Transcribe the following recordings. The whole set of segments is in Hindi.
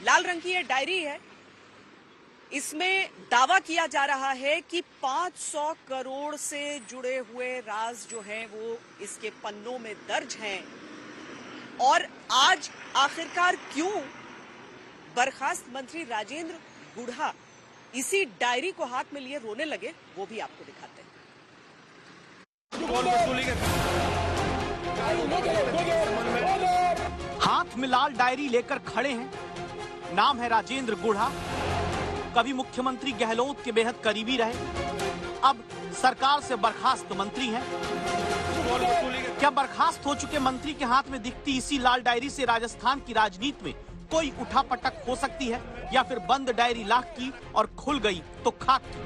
लाल रंग की ये डायरी है। इसमें दावा किया जा रहा है कि 500 करोड़ से जुड़े हुए राज जो हैं वो इसके पन्नों में दर्ज हैं। और आज आखिरकार क्यों बर्खास्त मंत्री राजेंद्र गुढ़ा इसी डायरी को हाथ में लिए रोने लगे, वो भी आपको दिखाते हैं। हाथ में लाल डायरी लेकर खड़े हैं। नाम है राजेंद्र गुढ़ा। कभी मुख्यमंत्री गहलोत के बेहद करीबी रहे, अब सरकार से बर्खास्त मंत्री हैं। क्या बर्खास्त हो चुके मंत्री के हाथ में दिखती इसी लाल डायरी से राजस्थान की राजनीति में कोई उठापटक हो सकती है, या फिर बंद डायरी लाख की और खुल गई तो खाक की?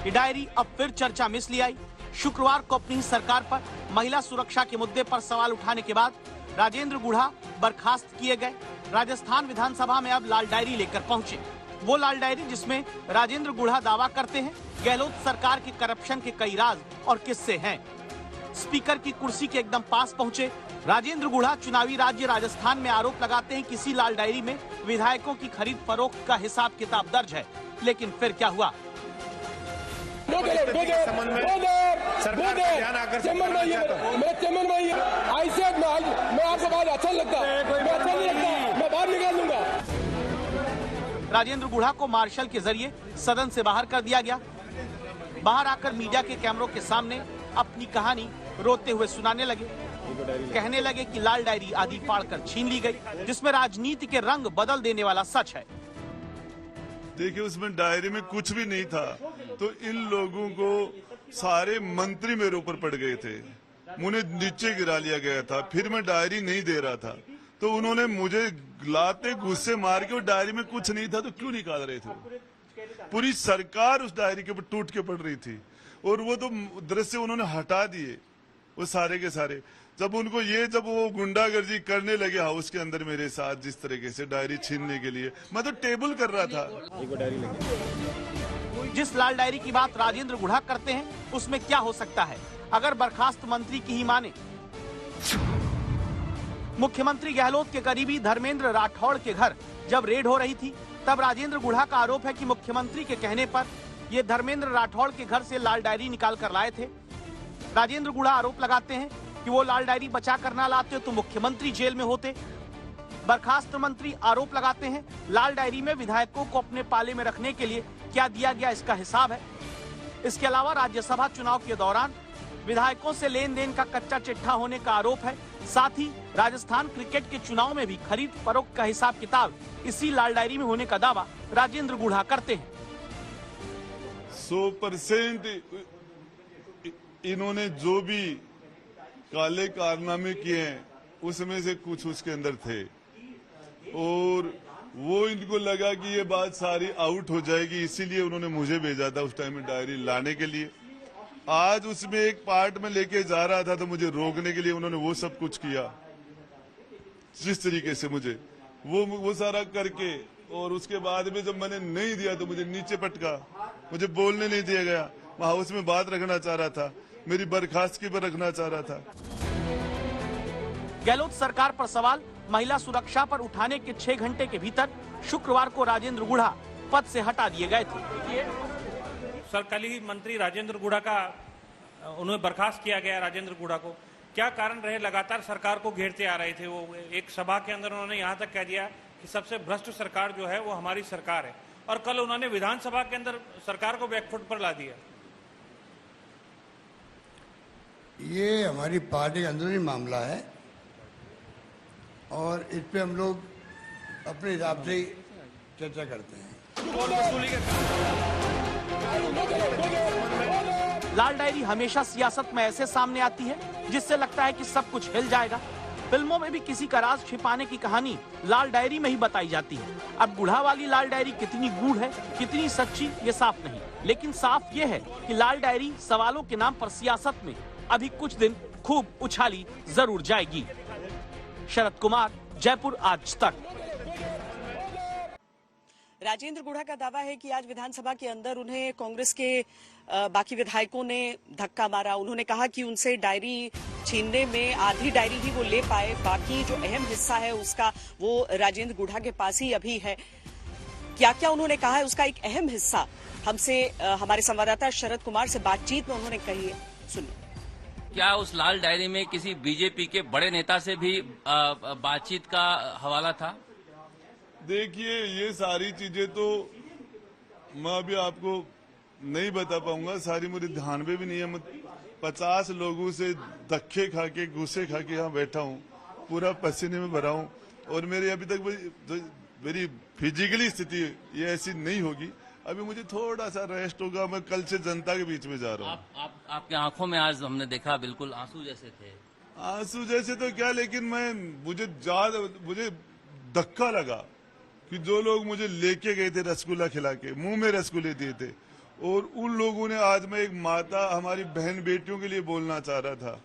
ये डायरी अब फिर चर्चा में इसलिए आई, शुक्रवार को अपनी सरकार पर महिला सुरक्षा के मुद्दे पर सवाल उठाने के बाद राजेंद्र गुढ़ा बर्खास्त किए गए। राजस्थान विधानसभा में अब लाल डायरी लेकर पहुंचे। वो लाल डायरी जिसमें राजेंद्र गुढ़ा दावा करते हैं गहलोत सरकार के करप्शन के कई राज और किस्से हैं। स्पीकर की कुर्सी के एकदम पास पहुंचे राजेंद्र गुढ़ा चुनावी राज्य राजस्थान में आरोप लगाते हैं किसी लाल डायरी में विधायकों की खरीद फरोख्त का हिसाब किताब दर्ज है। लेकिन फिर क्या हुआ? राजेंद्र गुढ़ा को मार्शल के जरिए सदन से बाहर कर दिया गया। बाहर आकर मीडिया के कैमरों के सामने अपनी कहानी रोते हुए सुनाने लगे। कहने लगे कि लाल डायरी आदि फाड़कर छीन ली गई, जिसमें राजनीति के रंग बदल देने वाला सच है। देखिए, उसमें डायरी में कुछ भी नहीं था, तो इन लोगों को सारे मंत्री मेरे ऊपर पड़ गए थे, मुझे नीचे गिरा लिया गया था। फिर मैं डायरी नहीं दे रहा था तो उन्होंने मुझे लाते गुस्से मार के, और डायरी में कुछ नहीं था तो क्यों निकाल रहे थे? पूरी सरकार उस डायरी के ऊपर टूट के पड़ रही थी, और वो तो दृश्य उन्होंने हटा दिए वो सारे के सारे। जब वो गुंडागर्दी करने लगे हाउस के अंदर मेरे साथ, जिस तरीके से डायरी छीनने के लिए, मैं तो टेबल कर रहा था। जिस लाल डायरी की बात राजेंद्र गुढ़ा करते हैं, उसमें क्या हो सकता है अगर बर्खास्त मंत्री की ही माने? मुख्यमंत्री गहलोत के करीबी धर्मेंद्र राठौड़ के घर जब रेड हो रही थी, तब राजेंद्र गुढ़ा का आरोप है कि मुख्यमंत्री के कहने पर ये धर्मेंद्र राठौड़ के घर से लाल डायरी निकाल कर लाए थे। राजेंद्र गुढ़ा आरोप लगाते हैं कि वो लाल डायरी बचा कर ना लाते तो मुख्यमंत्री जेल में होते। बर्खास्त मंत्री आरोप लगाते हैं लाल डायरी में विधायकों को अपने पाले में रखने के लिए क्या दिया गया, इसका हिसाब है। इसके अलावा राज्यसभा चुनाव के दौरान विधायकों से लेन देन का कच्चा चिट्ठा होने का आरोप है। साथ ही राजस्थान क्रिकेट के चुनाव में भी खरीद फरोख्त का हिसाब किताब इसी लाल डायरी में होने का दावा राजेंद्र गुढ़ा करते हैं। 100% इन्होंने जो भी काले कारनामे किए हैं उसमें से कुछ उसके अंदर थे, और वो इनको लगा कि ये बात सारी आउट हो जाएगी, इसीलिए उन्होंने मुझे भेजा था उस टाइम में डायरी लाने के लिए। आज उसमें एक पार्ट में लेके जा रहा था तो मुझे रोकने के लिए उन्होंने वो सब कुछ किया, जिस तरीके से मुझे वो सारा करके, और उसके बाद में जब मैंने नहीं दिया तो मुझे नीचे पटका, मुझे बोलने नहीं दिया गया। मैं हाउस में बात रखना चाह रहा था, मेरी बर्खास्तगी पर रखना चाह रहा था। गहलोत सरकार पर सवाल महिला सुरक्षा पर उठाने के 6 घंटे के भीतर शुक्रवार को राजेंद्र गुढ़ा पद से हटा दिए गए थे। सरकारी मंत्री राजेंद्र गुढ़ा का उन्हें बर्खास्त किया गया। राजेंद्र गुढ़ा को क्या कारण रहे? लगातार सरकार को घेरते आ रहे थे। वो एक सभा के अंदर उन्होंने यहाँ तक कह दिया कि सबसे भ्रष्ट सरकार जो है वो हमारी सरकार है, और कल उन्होंने विधानसभा के अंदर सरकार को बैकफुट पर ला दिया। ये हमारी पार्टी का अंदरूनी मामला है, और इस पे हम लोग अपने हिसाब से चर्चा करते हैं। लाल डायरी हमेशा सियासत में ऐसे सामने आती है जिससे लगता है कि सब कुछ हिल जाएगा। फिल्मों में भी किसी का राज छिपाने की कहानी लाल डायरी में ही बताई जाती है। अब गुढ़ा वाली लाल डायरी कितनी गूढ़ है, कितनी सच्ची, ये साफ नहीं, लेकिन साफ ये है कि लाल डायरी सवालों के नाम पर सियासत में अभी कुछ दिन खूब उछाली जरूर जाएगी। शरद कुमार, जयपुर आज तक। राजेंद्र गुढ़ा का दावा है कि आज विधानसभा के अंदर उन्हें कांग्रेस के बाकी विधायकों ने धक्का मारा। उन्होंने कहा कि उनसे डायरी छीनने में आधी डायरी ही वो ले पाए, बाकी जो अहम हिस्सा है उसका वो राजेंद्र गुढ़ा के पास ही अभी है। क्या क्या उन्होंने कहा है उसका एक अहम हिस्सा हमसे हमारे संवाददाता शरद कुमार से बातचीत में उन्होंने कही है, सुनिए। क्या उस लाल डायरी में किसी बीजेपी के बड़े नेता से भी बातचीत का हवाला था? देखिए, ये सारी चीजें तो मैं अभी आपको नहीं बता पाऊंगा, सारी मेरे ध्यान में भी नहीं है। मैं 50 लोगों से धक्के खा के घुसे खा के यहाँ बैठा हूँ, पूरा पसीने में भरा हूँ, और मेरी अभी तक मेरी फिजिकली स्थिति ये ऐसी नहीं होगी। अभी मुझे थोड़ा सा रेस्ट होगा, मैं कल से जनता के बीच में जा रहा हूँ। आपकी आंखों में आज हमने देखा बिल्कुल आंसू जैसे थे। आंसू जैसे तो क्या, लेकिन मुझे धक्का लगा कि जो लोग मुझे लेके गए थे रसगुल्ला खिला के, मुंह में रसगुल्ले दिए थे, और उन लोगों ने आज मैं एक माता हमारी बहन बेटियों के लिए बोलना चाह रहा था,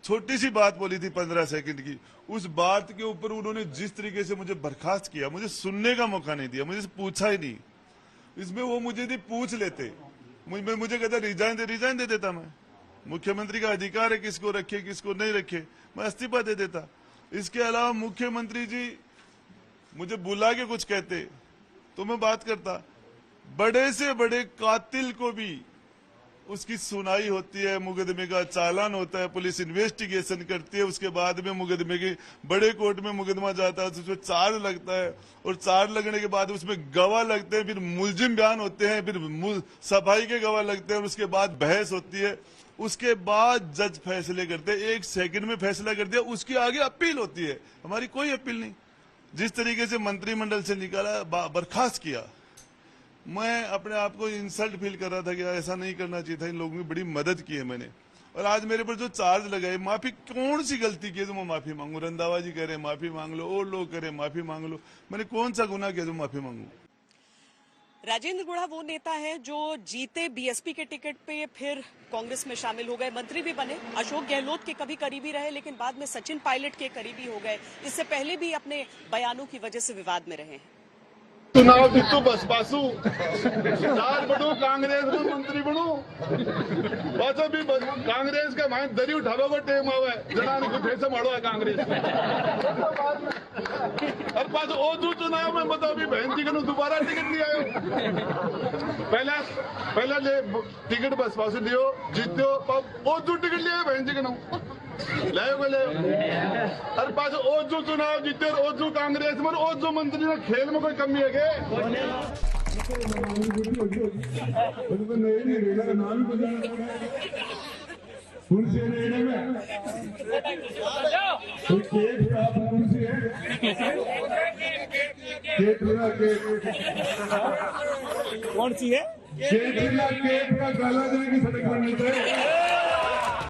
छोटी सी बात बोली थी 15 सेकंड की, उस बात के ऊपर उन्होंने जिस तरीके से मुझे बर्खास्त किया, मुझे सुनने का मौका नहीं दिया, मुझे पूछा ही नहीं। इसमें वो मुझे भी पूछ लेते, मुझे कहता रिजाइन दे देता मैं। मुख्यमंत्री का अधिकार है किसको रखे किसको नहीं रखे, मैं इस्तीफा दे देता। इसके अलावा मुख्यमंत्री जी मुझे बुला के कुछ कहते तो मैं बात करता। बड़े से बड़े कातिल को भी उसकी सुनाई होती है, मुकदमे का चालान होता है, पुलिस इन्वेस्टिगेशन करती है, उसके बाद में मुकदमे के बड़े कोर्ट में मुकदमा जाता है, उसमें चार्ज लगता है, और चार्ज लगने के बाद उसमें गवाह लगते हैं, फिर मुलजिम बयान होते हैं, फिर सफाई के गवाह लगते हैं, उसके बाद बहस होती है, उसके बाद जज फैसले करते हैं, 1 सेकंड में फैसला कर दिया, उसकी आगे अपील होती है। हमारी कोई अपील नहीं। जिस तरीके से मंत्रिमंडल से निकाला, बर्खास्त किया, मैं अपने आप को इंसल्ट फील कर रहा था कि ऐसा नहीं करना चाहिए था। इन लोगों की बड़ी मदद की है मैंने, और आज मेरे पर जो चार्ज लगाए, माफी कौन सी गलती की है जो मैं माफी मांगू? रंधावा जी कह रहे माफी मांग लो, और लोग कह रहे माफी मांग लो, मैंने कौन सा गुनाह किया जो माफी मांगू? राजेंद्र गुढ़ा वो नेता है जो जीते बीएसपी के टिकट पे फिर कांग्रेस में शामिल हो गए, मंत्री भी बने, अशोक गहलोत के कभी करीबी रहे, लेकिन बाद में सचिन पायलट के करीबी हो गए। इससे पहले भी अपने बयानों की वजह से विवाद में रहे हैं। चुनाव जीतू बसपासू सरदार बनू, कांग्रेस में मंत्री बनू, बस अभी कांग्रेस का माइन दरी उठावा को टेम आवे जनाने को फिर से मारो है कांग्रेस और पास ओजू चुनाव में मतलब अभी बहन जी को दोबारा टिकट नहीं आयो। पहला ले टिकट बसपासू लियो, जीतो, ओजू टिकट लिया बहन जी को लायो और पास ओजू चुनाव जीते, ओजू कांग्रेस में, ओजू मंत्री ने खेल में कोई कमी है कौन सी है? केट का काला जाने की सड़क पर मिलता है।